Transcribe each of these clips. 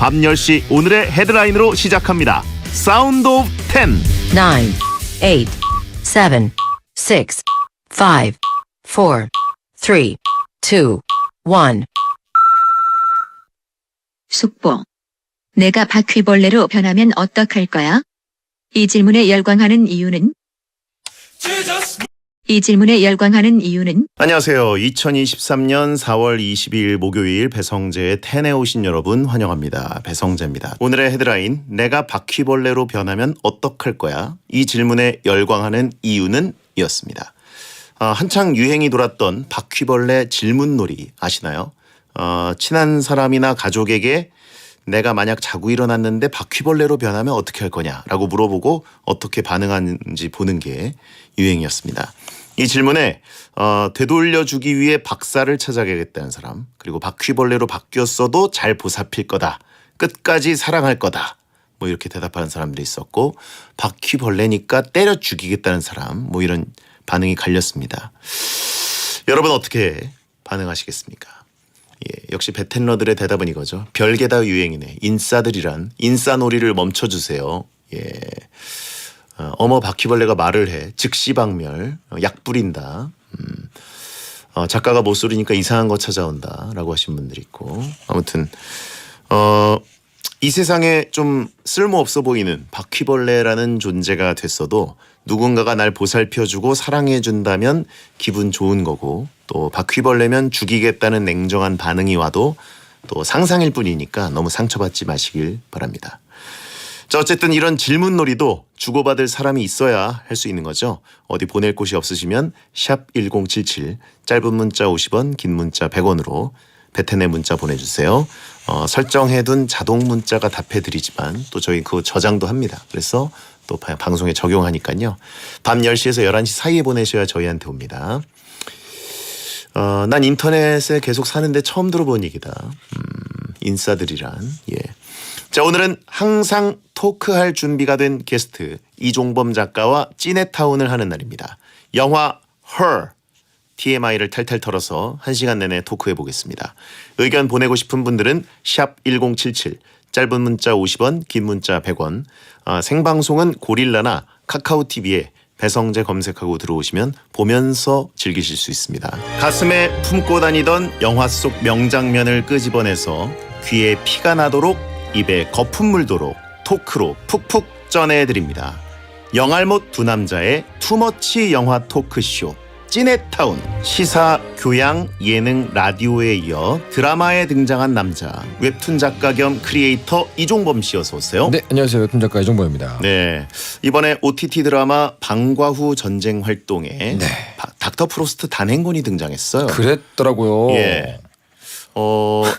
밤 10시 오늘의 헤드라인으로 시작합니다. 사운드 오브 10. 9, 8, 7, 6, 5, 4, 3, 2, 1. 속보. 내가 바퀴벌레로 변하면 어떡할 거야? 이 질문에 열광하는 이유는? 안녕하세요. 2023년 4월 22일 목요일 배성재의 10에 오신 여러분 환영합니다. 배성재입니다. 오늘의 헤드라인, 내가 바퀴벌레로 변하면 어떡할 거야? 이 질문에 열광하는 이유는? 이었습니다. 한창 유행이 돌았던 바퀴벌레 질문놀이 아시나요? 친한 사람이나 가족에게 내가 만약 자고 일어났는데 바퀴벌레로 변하면 어떻게 할 거냐라고 물어보고 어떻게 반응하는지 보는 게 유행이었습니다. 이 질문에 되돌려주기 위해 박사를 찾아가겠다는 사람, 그리고 바퀴벌레로 바뀌었어도 잘 보살필 거다, 끝까지 사랑할 거다, 뭐 이렇게 대답하는 사람들이 있었고, 바퀴벌레니까 때려 죽이겠다는 사람, 뭐 이런 반응이 갈렸습니다. 여러분 어떻게 반응하시겠습니까? 예, 역시 베텐러들의 대답은 이거죠. 별게 다 유행이네. 인싸들이란 인싸놀이를 멈춰주세요. 예, 어머 바퀴벌레가 말을 해. 즉시박멸. 약 뿌린다. 작가가 못 소리니까 이상한 거 찾아온다 라고 하신 분들이 있고, 아무튼 이 세상에 좀 쓸모없어 보이는 바퀴벌레라는 존재가 됐어도 누군가가 날 보살펴주고 사랑해준다면 기분 좋은 거고, 또 바퀴벌레면 죽이겠다는 냉정한 반응이 와도 또 상상일 뿐이니까 너무 상처받지 마시길 바랍니다. 자, 어쨌든 이런 질문놀이도 주고받을 사람이 있어야 할 수 있는 거죠. 어디 보낼 곳이 없으시면 샵 1077, 짧은 문자 50원, 긴 문자 100원으로 베텐의 문자 보내주세요. 설정해둔 자동 문자가 답해드리지만 또 저희 그 저장도 합니다. 그래서 또 방송에 적용하니까요. 밤 10시에서 11시 사이에 보내셔야 저희한테 옵니다. 난 인터넷에 계속 사는데 처음 들어본 얘기다. 인싸들이란. 예. 자, 오늘은 항상 토크할 준비가 된 게스트 이종범 작가와 찌네타운을 하는 날입니다. 영화 Her, TMI를 탈탈 털어서 1시간 내내 토크해 보겠습니다. 의견 보내고 싶은 분들은 샵 1077, 짧은 문자 50원, 긴 문자 100원. 생방송은 고릴라나 카카오TV에 배성재 검색하고 들어오시면 보면서 즐기실 수 있습니다. 가슴에 품고 다니던 영화 속 명장면을 끄집어내서 귀에 피가 나도록 입에 거품 물도록 토크로 푹푹 전해드립니다. 영알못 두 남자의 투머치 영화 토크쇼 찌네타운. 시사, 교양, 예능, 라디오에 이어 드라마에 등장한 남자, 웹툰 작가 겸 크리에이터 이종범 씨 어서 오세요. 네, 안녕하세요. 웹툰 작가 이종범입니다. 네, 이번에 OTT 드라마 방과 후 전쟁 활동에 네. 닥터 프로스트 단행본이 등장했어요. 그랬더라고요. 예.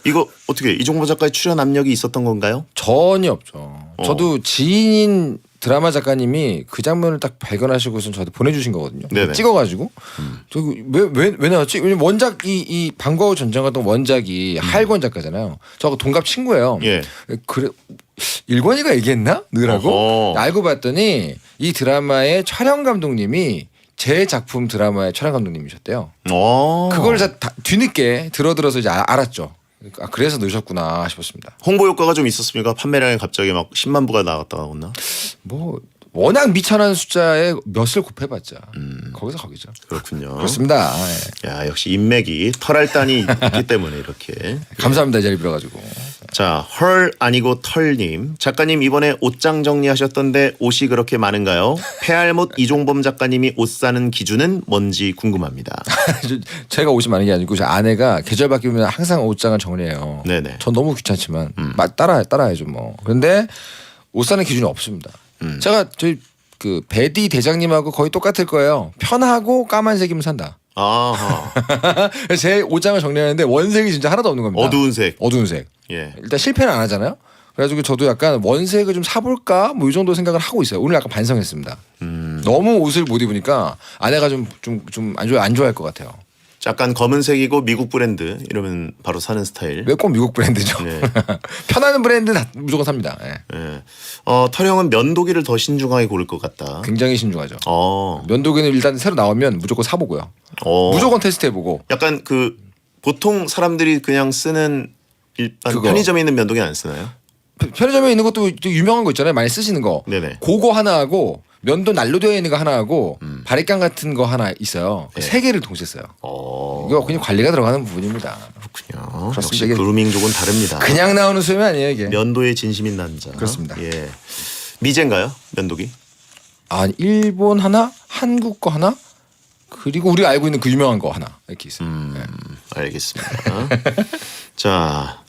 이거 어떻게 이종범 작가의 출연 압력이 있었던 건가요? 전혀 없죠. 저도 지인인 드라마 작가님이 그 장면을 딱 발견하시고선 저한테 보내주신 거거든요. 네네. 찍어가지고 왜 나왔지? 왜냐면 원작 이 방과 후 전쟁 활동 원작이 하일권 작가잖아요. 저하고 동갑 친구예요. 예. 그래 일권이가 얘기했나? 느라고 알고 봤더니 이 드라마의 촬영 감독님이 제 작품 드라마의 촬영 감독님이셨대요. 그걸 다 뒤늦게 들어서 이제 알았죠. 그래서 넣으셨구나 싶었습니다. 홍보 효과가 좀 있었습니까? 판매량이 갑자기 막 10만 부가 나갔다가 오나? 뭐 워낙 미천한 숫자에 몇을 곱해봤자 거기서 거기죠. 그렇군요. 그렇습니다. 예. 야, 역시 인맥이 털알단이 있기 때문에 이렇게. 감사합니다. 이 자리 빌어가지고. 자, 헐 아니고 털님. 작가님 이번에 옷장 정리하셨던데 옷이 그렇게 많은가요? 폐알못 이종범 작가님이 옷 사는 기준은 뭔지 궁금합니다. 제가 옷이 많은 게 아니고 제 아내가 계절 바뀌면 항상 옷장을 정리해요. 네네. 전 너무 귀찮지만 따라야죠 뭐. 그런데 옷 사는 기준이 없습니다. 제가 저희 그 베디 대장님하고 거의 똑같을 거예요. 편하고 까만색이면 산다. 아하. 제 옷장을 정리하는데 원색이 진짜 하나도 없는 겁니다. 어두운 색. 어두운 색. 예. 일단 실패는 안 하잖아요. 그래가지고 저도 약간 원색을 좀 사볼까 뭐 이 정도 생각을 하고 있어요. 오늘 약간 반성했습니다. 너무 옷을 못 입으니까 아내가 좀 안 좋아할 것 같아요. 약간 검은색이고 미국 브랜드 이러면 바로 사는 스타일. 왜 꼭 미국 브랜드죠? 네. 편하는 브랜드 다 무조건 삽니다. 예. 예. 털형은 면도기를 더 신중하게 고를 것 같다. 굉장히 신중하죠. 어. 면도기는 일단 새로 나오면 무조건 사보고요. 무조건 테스트해보고. 약간 그 보통 사람들이 그냥 쓰는 일반 편의점에 있는 면도기 안 쓰나요? 편의점에 있는 것도 유명한 거 있잖아요. 많이 쓰시는 거. 네네. 그거 하나 하고 면도 난로 되어 있는 거 하나 하고 바리깡 같은 거 하나 있어요. 네. 세 개를 동시에 써요. 이거 그냥 관리가 들어가는 부분입니다. 그렇군요. 그렇습니다. 역시 이게 그루밍 쪽은 다릅니다. 그냥 나오는 소리 아니에요 이게. 면도의 진심인 남자. 그렇습니다. 예. 미제인가요? 면도기? 아 일본 하나, 한국 거 하나, 그리고 우리가 알고 있는 그 유명한 거 하나 이렇게 있어요. 네. 알겠습니다. 자,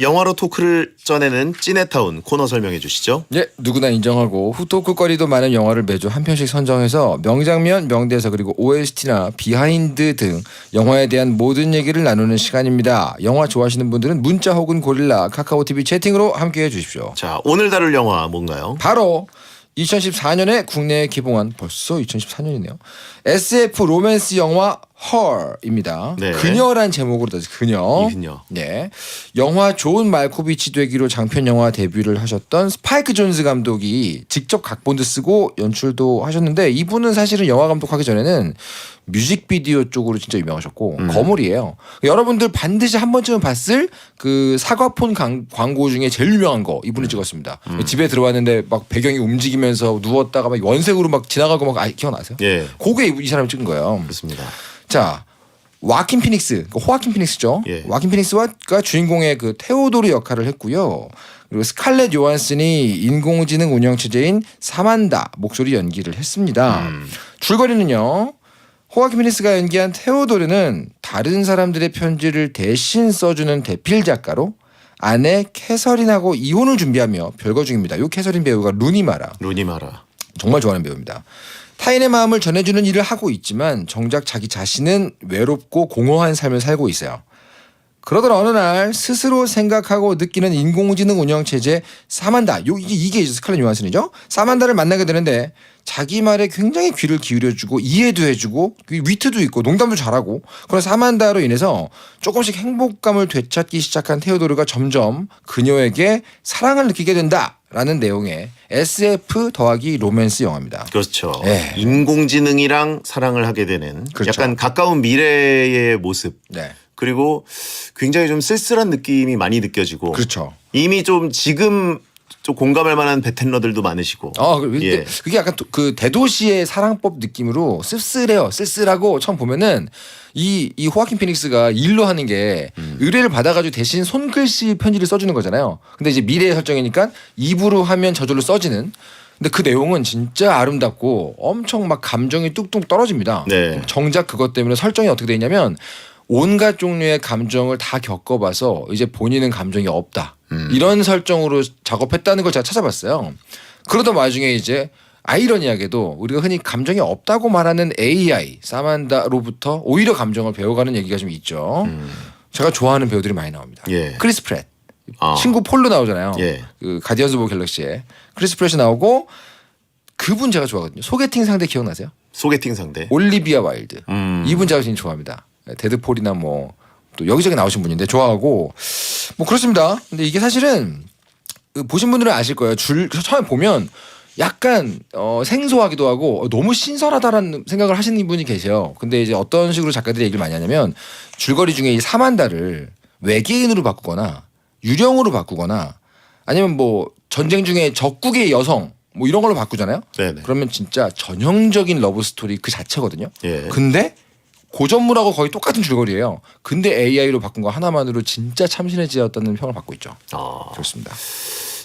영화로 토크를 쪄내는 찐해타운 코너 설명해 주시죠. 예, 누구나 인정하고 후토크거리도 많은 영화를 매주 한 편씩 선정해서 명장면, 명대사 그리고 OST나 비하인드 등 영화에 대한 모든 얘기를 나누는 시간입니다. 영화 좋아하시는 분들은 문자 혹은 고릴라, 카카오TV 채팅으로 함께해 주십시오. 자, 오늘 다룰 영화 뭔가요? 바로 2014년에 국내에 개봉한 벌써 2014년이네요. SF 로맨스 영화 헐입니다. 네. 그녀란 제목으로 다시 그녀. 이 그녀. 네. 영화 존 말코비치 되기로 장편 영화 데뷔를 하셨던 스파이크 존스 감독이 직접 각본도 쓰고 연출도 하셨는데 이분은 사실은 영화 감독하기 전에는 뮤직비디오 쪽으로 진짜 유명하셨고 거물이에요. 여러분들 반드시 한 번쯤은 봤을 그 사과폰 광고 중에 제일 유명한 거 이분이 찍었습니다. 집에 들어왔는데 막 배경이 움직이면서 누웠다가 막 원색으로 막 지나가고 막 기억나세요? 예. 그게 이 사람이 찍은 거예요. 그렇습니다. 자, 와킨 피닉스, 호아킨 피닉스죠. 예. 와킨 피닉스가 주인공의 그 테오도르 역할을 했고요. 그리고 스칼렛 요한슨이 인공지능 운영체제인 사만다 목소리 연기를 했습니다. 줄거리는요. 호아킨 피닉스가 연기한 테오도르는 다른 사람들의 편지를 대신 써주는 대필 작가로 아내 캐서린하고 이혼을 준비하며 별거 중입니다. 이 캐서린 배우가 루니마라. 정말 좋아하는 배우입니다. 타인의 마음을 전해주는 일을 하고 있지만 정작 자기 자신은 외롭고 공허한 삶을 살고 있어요. 그러던 어느 날 스스로 생각하고 느끼는 인공지능 운영체제 사만다, 이게 스칼렛 요한슨이죠. 사만다를 만나게 되는데 자기 말에 굉장히 귀를 기울여주고 이해도 해주고 위트도 있고 농담도 잘하고 그런 사만다로 인해서 조금씩 행복감을 되찾기 시작한 테오도르가 점점 그녀에게 사랑을 느끼게 된다라는 내용의 SF 더하기 로맨스 영화입니다. 그렇죠. 네. 인공지능이랑 사랑을 하게 되는 그렇죠. 약간 가까운 미래의 모습. 네. 그리고 굉장히 좀 쓸쓸한 느낌이 많이 느껴지고. 그렇죠. 이미 좀 지금 좀 공감할 만한 베텐러들도 많으시고. 근데 그게 약간 그 대도시의 사랑법 느낌으로 씁쓸해요. 쓸쓸하고 처음 보면은 이 호아킨 피닉스가 일로 하는 게 의뢰를 받아가지고 대신 손글씨 편지를 써주는 거잖아요. 근데 이제 미래의 설정이니까 입으로 하면 저절로 써지는. 근데 그 내용은 진짜 아름답고 엄청 막 감정이 뚝뚝 떨어집니다. 네. 정작 그것 때문에 설정이 어떻게 돼 있냐면 온갖 종류의 감정을 다 겪어봐서 이제 본인은 감정이 없다. 이런 설정으로 작업했다는 걸 제가 찾아봤어요. 그러던 와중에 이제 아이러니하게도 우리가 흔히 감정이 없다고 말하는 AI 사만다로부터 오히려 감정을 배워가는 얘기가 좀 있죠. 제가 좋아하는 배우들이 많이 나옵니다. 예. 크리스 프렛. 친구 폴로 나오잖아요. 예. 그 가디언즈 오브 갤럭시에 크리스 프렛이 나오고 그분 제가 좋아하거든요. 소개팅 상대 기억나세요? 소개팅 상대. 올리비아 와일드. 이분 제가 진짜 좋아합니다. 데드폴이나 뭐 또 여기저기 나오신 분인데 좋아하고 뭐 그렇습니다. 근데 이게 사실은 보신 분들은 아실 거예요. 처음에 보면 약간 생소하기도 하고 너무 신선하다라는 생각을 하시는 분이 계세요. 근데 이제 어떤 식으로 작가들이 얘기를 많이 하냐면 줄거리 중에 이 사만다를 외계인으로 바꾸거나 유령으로 바꾸거나 아니면 뭐 전쟁 중에 적국의 여성 뭐 이런 걸로 바꾸잖아요. 네네. 그러면 진짜 전형적인 러브 스토리 그 자체거든요. 예. 근데 고전물하고 거의 똑같은 줄거리예요. 근데 AI로 바꾼 거 하나만으로 진짜 참신해지었다는 평을 받고 있죠. 그렇습니다.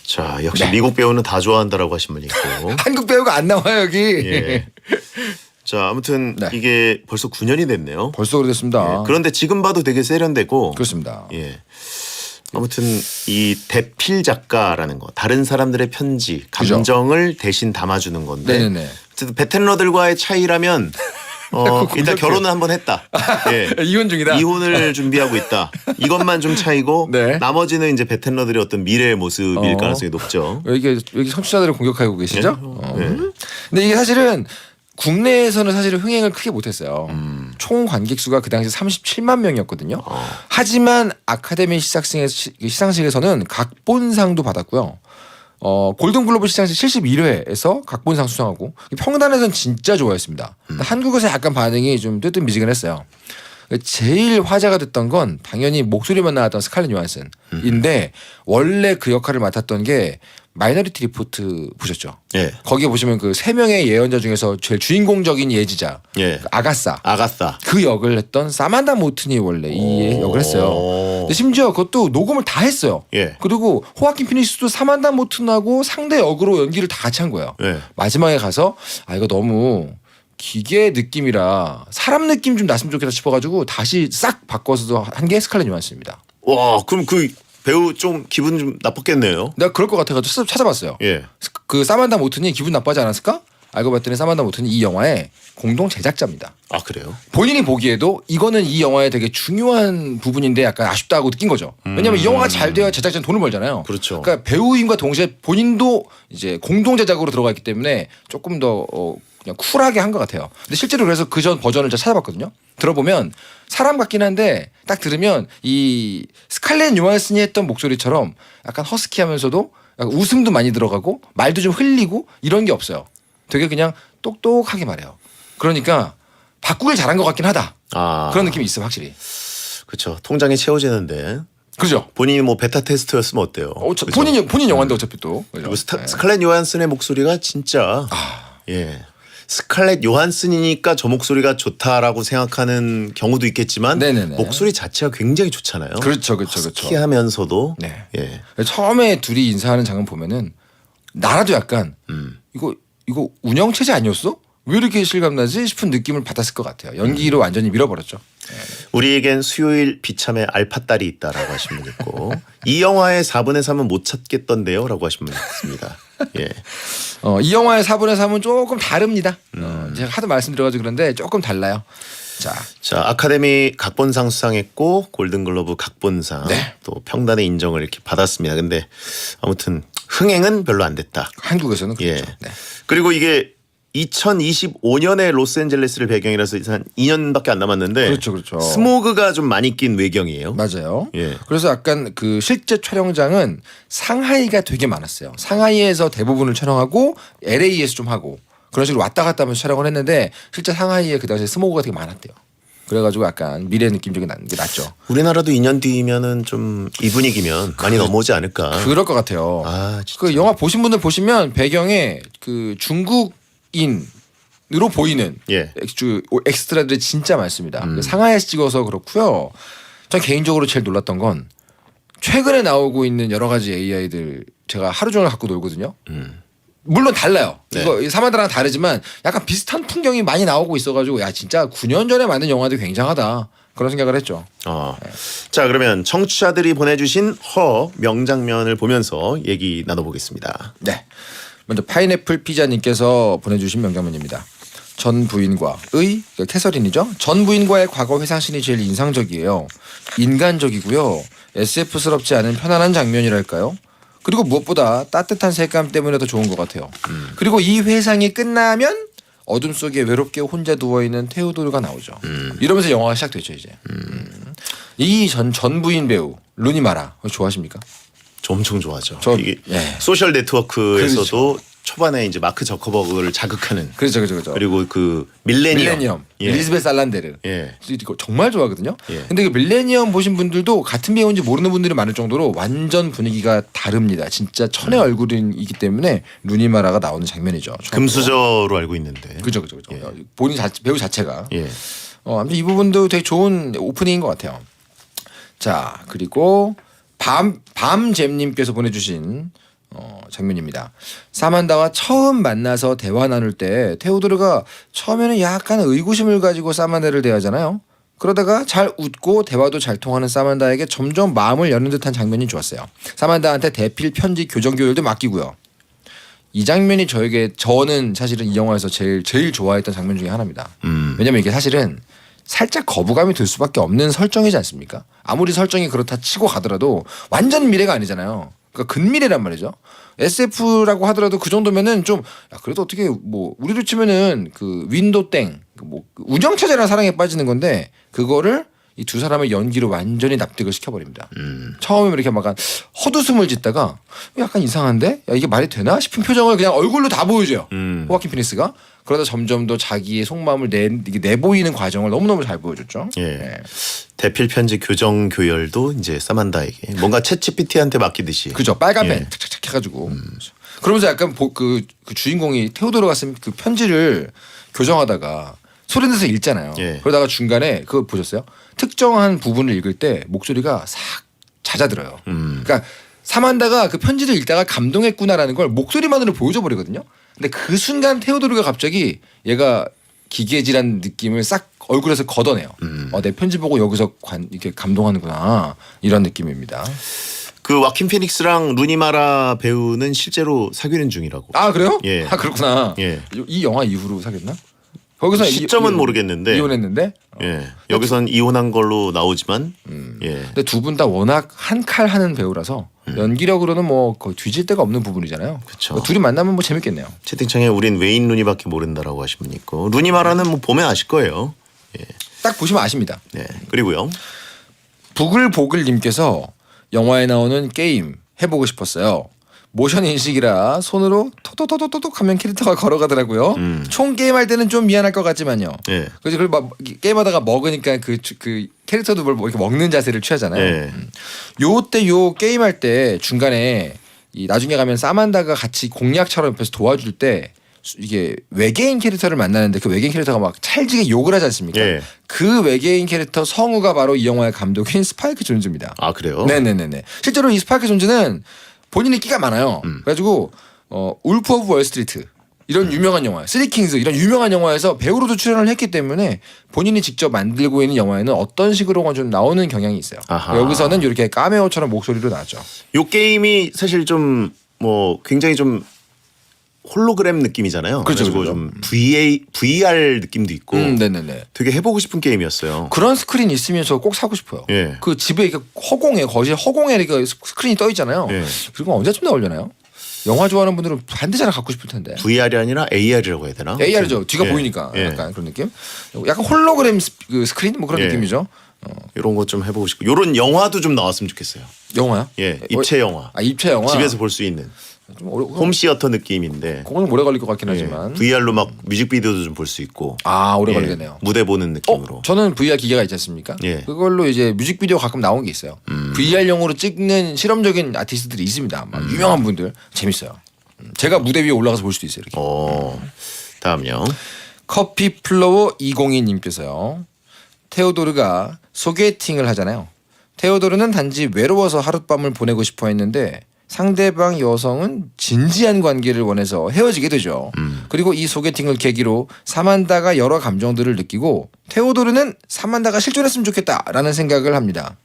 자, 역시 네. 미국 배우는 다 좋아한다라고 하신 분이 있고. 한국 배우가 안 나와요 여기. 예. 자, 아무튼 네. 이게 벌써 9년이 됐네요. 벌써 오래됐습니다. 예. 그런데 지금 봐도 되게 세련되고. 그렇습니다. 예. 아무튼 이 대필 작가라는 거, 다른 사람들의 편지, 감정을 대신 담아주는 건데. 네네네. 어쨌든 베텐러들과의 차이라면 일단 결혼은 한번 했다. 예. 이혼 중이다. 이혼을 준비하고 있다. 이것만 좀 차이고 네. 나머지는 이제 베텐러들의 어떤 미래의 모습일 가능성이 높죠. 여기 청취자들을 공격하고 계시죠? 네. 근데 이게 사실은 국내에서는 사실은 흥행을 크게 못했어요. 총 관객 수가 그 당시 37만 명이었거든요. 하지만 아카데미 시상식에서는 각본상도 받았고요. 골든글로브 시상식 71회에서 각본상 수상하고 평단에서는 진짜 좋아했습니다. 한국에서 약간 반응이 좀 뜨뜻미지근했어요. 제일 화제가 됐던 건 당연히 목소리만 나왔던 스칼렛 요한슨인데 원래 그 역할을 맡았던 게 마이너리티 리포트 보셨죠? 예. 거기에 보시면 그 세 명의 예언자 중에서 제일 주인공적인 예지자 예. 그 아가사 그 역을 했던 사만다 모튼이 원래 이 역을 했어요. 근데 심지어 그것도 녹음을 다 했어요. 예. 그리고 호아킨 피닉스도 사만다 모튼하고 상대 역으로 연기를 다 같이 한 거예요. 예. 마지막에 가서 이거 너무 기계 느낌이라 사람 느낌 좀 났으면 좋겠다 싶어가지고 다시 싹 바꿔서 한 게 스칼렛 요한슨입니다. 와, 그럼 그 배우 좀 기분 좀 나빴겠네요. 내가 그럴 것 같아가지고 찾아봤어요. 예. 그 사만다 모튼이 기분 나빠하지 않았을까? 알고 봤더니 사만다 모튼이 이 영화의 공동 제작자입니다. 아, 그래요? 본인이 보기에도 이거는 이 영화의 되게 중요한 부분인데 약간 아쉽다고 느낀 거죠. 왜냐하면 이 영화가 잘 돼야 제작자는 돈을 벌잖아요. 그렇죠. 그러니까 배우임과 동시에 본인도 이제 공동 제작으로 들어가 있기 때문에 조금 더 그냥 쿨하게 한 것 같아요. 근데 실제로 그래서 그 전 버전을 제가 찾아봤거든요. 들어보면 사람 같긴 한데 딱 들으면 이 스칼렛 요한슨이 했던 목소리처럼 약간 허스키하면서도 약간 웃음도 많이 들어가고 말도 좀 흘리고 이런 게 없어요. 되게 그냥 똑똑하게 말해요. 그러니까 바꾸길 잘한 것 같긴 하다. 그런 느낌이 있어 확실히. 그렇죠. 통장에 채워지는데. 그죠? 본인이 뭐 베타 테스트였으면 어때요? 그죠? 본인 영화인데 어차피 또. 그리고 스칼렛 요한슨의 목소리가 진짜 예. 스칼렛 요한슨이니까 저 목소리가 좋다라고 생각하는 경우도 있겠지만 네네네. 목소리 자체가 굉장히 좋잖아요. 그렇죠. 허스키하면서도 네. 예. 처음에 둘이 인사하는 장면 보면은 나라도 약간 이거 운영 체제 아니었어? 왜 이렇게 실감나지 싶은 느낌을 받았을 것 같아요. 연기로 완전히 밀어버렸죠. 우리에겐 수요일 비참의 알파딸이 있다라고 하신 분 있고 이 영화의 4분의 3은 못 찾겠던데요 라고 하신 분 있습니다. 예. 이 영화의 4분의 3은 조금 다릅니다. 제가 하도 말씀드려가지고 그런데 조금 달라요. 자, 아카데미 각본상 수상했고 골든글로브 각본상 네. 또 평단의 인정을 이렇게 받았습니다. 근데 아무튼 흥행은 별로 안 됐다. 한국에서는 그렇죠. 예. 네. 그리고 이게 2025년에 로스앤젤레스를 배경이라서 한 2년밖에 안 남았는데 그렇죠. 스모그가 좀 많이 낀 외경이에요. 맞아요. 예. 그래서 약간 그 실제 촬영장은 상하이가 되게 많았어요. 상하이에서 대부분을 촬영하고 LA에서 좀 하고 그런 식으로 왔다 갔다 하면서 촬영을 했는데 실제 상하이에 그 당시에 스모그가 되게 많았대요. 그래가지고 약간 미래 느낌적인 게 낫죠. 우리나라도 2년 뒤면은 좀 이 분위기면 많이 넘어오지 않을까. 그럴 것 같아요. 진짜. 그 영화 보신 분들 보시면 배경에 그 중국인으로 보이는 예. 엑스트라들이 진짜 많습니다. 상하이에서 찍어서 그렇고요. 전 개인적으로 제일 놀랐던 건 최근에 나오고 있는 여러 가지 AI들 제가 하루 종일 갖고 놀거든요. 물론 달라요. 네. 이거 사마드랑 다르지만 약간 비슷한 풍경이 많이 나오고 있어가지고 야 진짜 9년 전에 만든 영화도 굉장하다 그런 생각을 했죠. 자, 그러면 청취자들이 보내주신 명장면을 보면서 얘기 나눠보겠습니다. 네. 먼저 파인애플 피자님께서 보내주신 명장면입니다. 전 부인과의 캐서린이죠. 전 부인과의 과거 회상씬이 제일 인상적이에요. 인간적이고요. SF스럽지 않은 편안한 장면이랄까요. 그리고 무엇보다 따뜻한 색감 때문에 더 좋은 것 같아요. 그리고 이 회상이 끝나면 어둠 속에 외롭게 혼자 누워있는 테오도르가 나오죠. 이러면서 영화가 시작되죠 이제. 이 전 부인 배우 루니 마라 좋아하십니까? 저 엄청 좋아하죠. 이게 예. 소셜 네트워크에서도 그렇죠. 초반에 이제 마크 저커버그를 자극하는. 그렇죠. 그리고 그 밀레니엄. 예. 엘리즈베스 살란데르. 예. 이거 정말 좋아하거든요. 예. 근데 그 밀레니엄 보신 분들도 같은 배우인지 모르는 분들이 많을 정도로 완전 분위기가 다릅니다. 진짜 천의 얼굴이기 때문에 루니마라가 나오는 장면이죠. 금수저로 알고 있는데. 그죠. 예. 본인 배우 자체가. 예. 아무튼 이 부분도 되게 좋은 오프닝인 것 같아요. 자, 그리고 밤잼님께서 보내주신 장면입니다. 사만다와 처음 만나서 대화 나눌 때 테오도르가 처음에는 약간 의구심을 가지고 사만다를 대하잖아요. 그러다가 잘 웃고 대화도 잘 통하는 사만다에게 점점 마음을 여는 듯한 장면이 좋았어요. 사만다한테 대필 편지 교정 교율도 맡기고요. 이 장면이 저는 사실은 이 영화에서 제일 좋아했던 장면 중에 하나입니다. 왜냐면 이게 사실은 살짝 거부감이 들 수밖에 없는 설정이지 않습니까? 아무리 설정이 그렇다 치고 가더라도 완전 미래가 아니잖아요. 그러니까 근미래란 말이죠. SF라고 하더라도 그 정도면은 좀 그래도 어떻게 뭐 우리로 치면은 그 윈도우 땡 뭐 운영체제라는 사랑에 빠지는 건데 그거를 이 두 사람의 연기로 완전히 납득을 시켜버립니다. 처음에 이렇게 막 헛웃음을 짓다가 약간 이상한데? 야, 이게 말이 되나? 싶은 표정을 그냥 얼굴로 다 보여줘요. 호아킨 피닉스가. 그러다 점점 더 자기의 속마음을 내보이는 과정을 너무너무 잘 보여줬죠. 예. 네. 대필 편지 교정 교열도 이제 사만다에게 뭔가 챗GPT한테 맡기듯이. 그죠. 빨간 예. 펜 착착착 해가지고. 그러면서 약간 그 주인공이 테오도르가 쓴 그 편지를 교정하다가 소리 내서 읽잖아요. 예. 그러다가 중간에 그거 보셨어요? 특정한 부분을 읽을 때 목소리가 싹 잦아들어요. 그러니까 사만다가 그 편지를 읽다가 감동했구나라는 걸 목소리만으로 보여줘 버리거든요. 근데 그 순간 테오도르가 갑자기 얘가 기계질한 느낌을 싹 얼굴에서 걷어내요. 내 편지 보고 여기서 이렇게 감동하는구나 이런 느낌입니다. 그 와킨 피닉스랑 루니마라 배우는 실제로 사귀는 중이라고. 아 그래요? 예. 아 그렇구나. 예. 이 영화 이후로 사귀었나? 거기서 시점은 모르겠는데. 이혼했는데. 예. 여기선 이혼한 걸로 나오지만. 예. 근데 두 분 다 워낙 한 칼 하는 배우라서 연기력으로는 뭐 거의 뒤질 데가 없는 부분이잖아요. 그쵸. 뭐 둘이 만나면 뭐 재밌겠네요. 채팅창에 우린 웨인 루니밖에 모른다라고 하신 분 있고 루니마라는 뭐 보면 아실 거예요. 예. 딱 보시면 아십니다. 네. 그리고요. 부글보글님께서 영화에 나오는 게임 해보고 싶었어요. 모션 인식이라 손으로 토토토토톡 하면 캐릭터가 걸어가더라고요. 총 게임할 때는 좀 미안할 것 같지만요. 예. 그래서 그걸 막 게임하다가 먹으니까 그 캐릭터도 뭘 이렇게 먹는 자세를 취하잖아요. 예. 요때 요 게임할 때 중간에 이 나중에 가면 사만다가 같이 공략처럼 옆에서 도와줄 때 이게 외계인 캐릭터를 만나는데 그 외계인 캐릭터가 막 찰지게 욕을 하지 않습니까? 예. 그 외계인 캐릭터 성우가 바로 이 영화의 감독인 스파이크 존즈입니다. 아 그래요? 네네네네. 실제로 이 스파이크 존즈는 본인이 끼가 많아요. 그래가지고 울프 오브 월스트리트 이런 유명한 영화, 쓰리킹스 이런 유명한 영화에서 배우로도 출연을 했기 때문에 본인이 직접 만들고 있는 영화에는 어떤 식으로건 좀 나오는 경향이 있어요. 아하. 여기서는 이렇게 카메오처럼 목소리로 나왔죠. 요 게임이 사실 좀 뭐 굉장히 좀 홀로그램 느낌이잖아요. 그렇죠, 그래가지고 그렇죠. 좀 VR 느낌도 있고 네네네. 되게 해보고 싶은 게임이었어요. 그런 스크린 있으면 저 꼭 사고 싶어요. 예. 그 집에 이렇게 허공에 거실 허공에 이렇게 스크린이 떠 있잖아요. 예. 그리고 언제쯤 나오려나요? 영화 좋아하는 분들은 반드시 하나 갖고 싶을 텐데. VR이 아니라 AR이라고 해야 되나? AR이죠. 뒤가 예. 보이니까 예. 약간 그런 느낌. 약간 홀로그램 그 스크린 뭐 그런 예. 느낌이죠. 이런 거 좀 해보고 싶고 요런 영화도 좀 나왔으면 좋겠어요. 영화야? 예, 입체 영화. 아 입체 영화. 집에서 볼 수 있는 좀 홈시어터 느낌인데 그거는 오래 걸릴 것 같긴 예, 하지만. VR로 막 뮤직비디오도 좀 볼 수 있고 아 오래 예, 걸리겠네요. 무대 보는 느낌으로. 저는 VR 기계가 있지 않습니까? 예. 그걸로 이제 뮤직비디오 가끔 나온 게 있어요. VR용으로 찍는 실험적인 아티스트들이 있습니다. 막 유명한 분들 재밌어요. 제가 무대 위에 올라가서 볼 수도 있어요. 이렇게. 다음요. 커피 플로워 202님께서요. 테오도르가 소개팅을 하잖아요. 테오도르는 단지 외로워서 하룻밤을 보내고 싶어 했는데 상대방 여성은 진지한 관계를 원해서 헤어지게 되죠. 그리고 이 소개팅을 계기로 사만다가 여러 감정들을 느끼고 테오도르는 사만다가 실존했으면 좋겠다라는 생각을 합니다.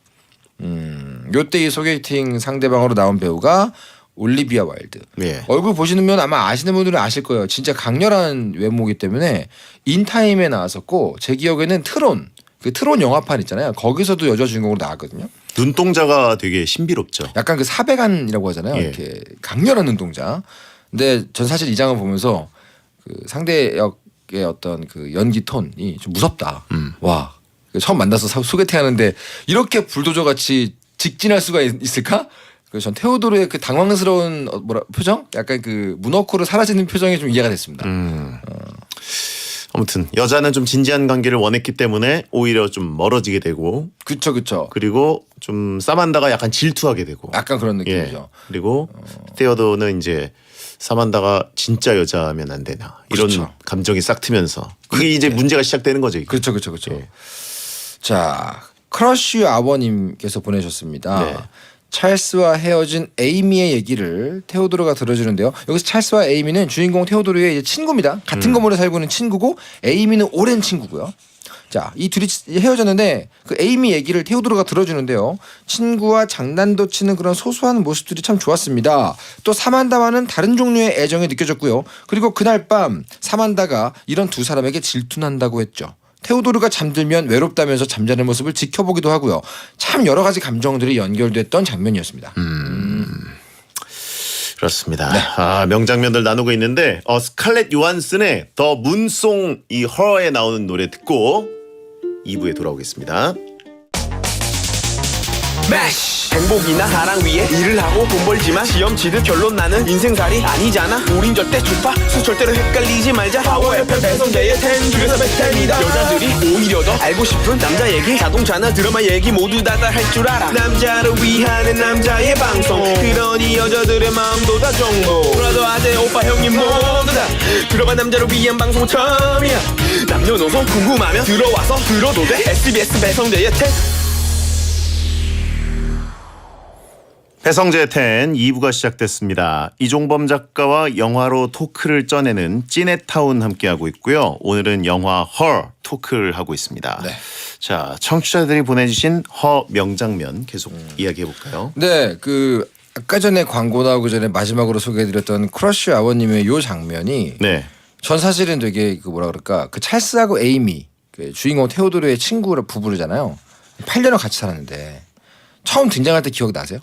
요때 이 소개팅 상대방으로 나온 배우가 올리비아 와일드. 예. 얼굴 보시면 아마 아시는 분들은 아실 거예요. 진짜 강렬한 외모이기 때문에 인타임에 나왔었고 제 기억에는 트론 그 트론 영화판 있잖아요. 거기서도 여자 주인공으로 나왔거든요. 눈동자가 되게 신비롭죠. 약간 그 사백안이라고 하잖아요. 예. 이렇게 강렬한 눈동자. 근데 전 사실 이 장을 보면서 그 상대 역의 어떤 그 연기 톤이 좀 무섭다. 와 처음 만나서 소개팅하는데 이렇게 불도저 같이 직진할 수가 있을까? 그래서 전 테오도르의 그 당황스러운 표정, 약간 그 문어코로 사라지는 표정이 좀 이해가 됐습니다. 아무튼 여자는 좀 진지한 관계를 원했기 때문에 오히려 좀 멀어지게 되고 그쵸. 그리고 좀 사만다가 약간 질투하게 되고 약간 그런 예. 느낌이죠. 그리고 테오도는 이제 사만다가 진짜 여자면 안 되나 이런 그렇죠. 감정이 싹 트면서 그게 이제 문제가 시작되는 거죠. 이게. 그렇죠. 예. 자, 크러쉬 아버님께서 보내셨습니다. 네. 찰스와 헤어진 에이미의 얘기를 테오도르가 들어주는데요. 여기서 찰스와 에이미는 주인공 테오도르의 이제 친구입니다. 같은 건물에 살고 있는 친구고 에이미는 오랜 친구고요. 자, 이 둘이 헤어졌는데 그 에이미 얘기를 테오도르가 들어주는데요. 친구와 장난도 치는 그런 소소한 모습들이 참 좋았습니다. 또 사만다와는 다른 종류의 애정이 느껴졌고요. 그리고 그날 밤 사만다가 이런 두 사람에게 질투난다고 했죠. 테오도르가 잠들면 외롭다면서 잠자는 모습을 지켜보기도 하고요. 참 여러 가지 감정들이 연결됐던 장면이었습니다. 그렇습니다. 아, 명장면들 나누고 있는데 스칼렛 요한슨의 더 문송 이 허에 나오는 노래 듣고 2부에 돌아오겠습니다. 매시 행복이나 사랑 위해 일을 하고 돈 벌지만 시험 치듯 결론 나는 인생살이 아니잖아. 우린 절대 주파수 절대로 헷갈리지 말자. 파워 FM 배성재의 10 중에서 100타입니다. 여자들이 오히려 더 알고 싶은 남자 얘기, 자동차나 드라마 얘기 모두 다 할 줄 알아. 남자를 위하는 남자의 방송, 그러니 여자들의 마음도 다 정보. 브라더 아재 오빠 형님 모두 다 들어봐. 남자를 위한 방송 처음이야. 남녀노소 궁금하면 들어와서 들어도 돼. SBS 배성재의 10. 배성재 10 2부가 시작됐습니다. 이종범 작가와 영화로 토크를 쪄내는 찌네타운 함께하고 있고요. 오늘은 영화 허 토크를 하고 있습니다. 네. 자, 청취자들이 보내주신 허 명장면 계속 이야기해볼까요? 네, 그 아까 전에 광고 나오기 전에 마지막으로 소개해드렸던 크러쉬 아워님의 요 장면이 네. 전 사실은 되게 그 뭐라 그럴까, 그 찰스하고 에이미, 그 주인공 테오도르의 친구 부부잖아요. 8년을 같이 살았는데 처음 등장할 때 기억 나세요?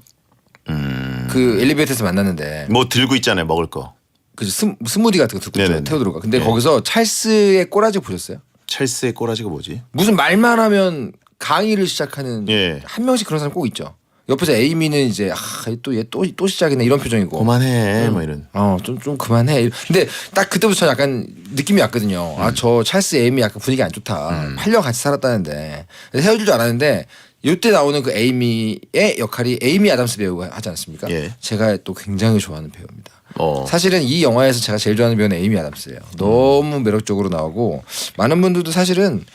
그 엘리베이터에서 만났는데 뭐 들고 있잖아요, 먹을 거. 그 스무디 같은 거 들고 있죠, 네네네. 테오도르가. 근데 네. 거기서 찰스의 꼬라지 보셨어요? 찰스의 꼬라지가 뭐지? 무슨 말만 하면 강의를 시작하는 예. 한 명씩 그런 사람 꼭 있죠. 옆에서 에이미는 이제 얘또 시작이네 이런 표정이고. 그만해, 뭐 이런. 좀 그만해. 근데 딱 그때부터 저 약간 느낌이 왔거든요. 아, 저 찰스 에이미 약간 분위기 안 좋다. 8년 같이 살았다는데 헤어질 줄 알았는데 이때 나오는 그 에이미의 역할이 에이미 아담스 배우가 하지 않았습니까? 예. 제가 또 굉장히 좋아하는 배우입니다. 어. 사실은 이 영화에서 제가 제일 좋아하는 배우는 에이미 아담스예요. 너무 매력적으로 나오고 많은 분들도 사실은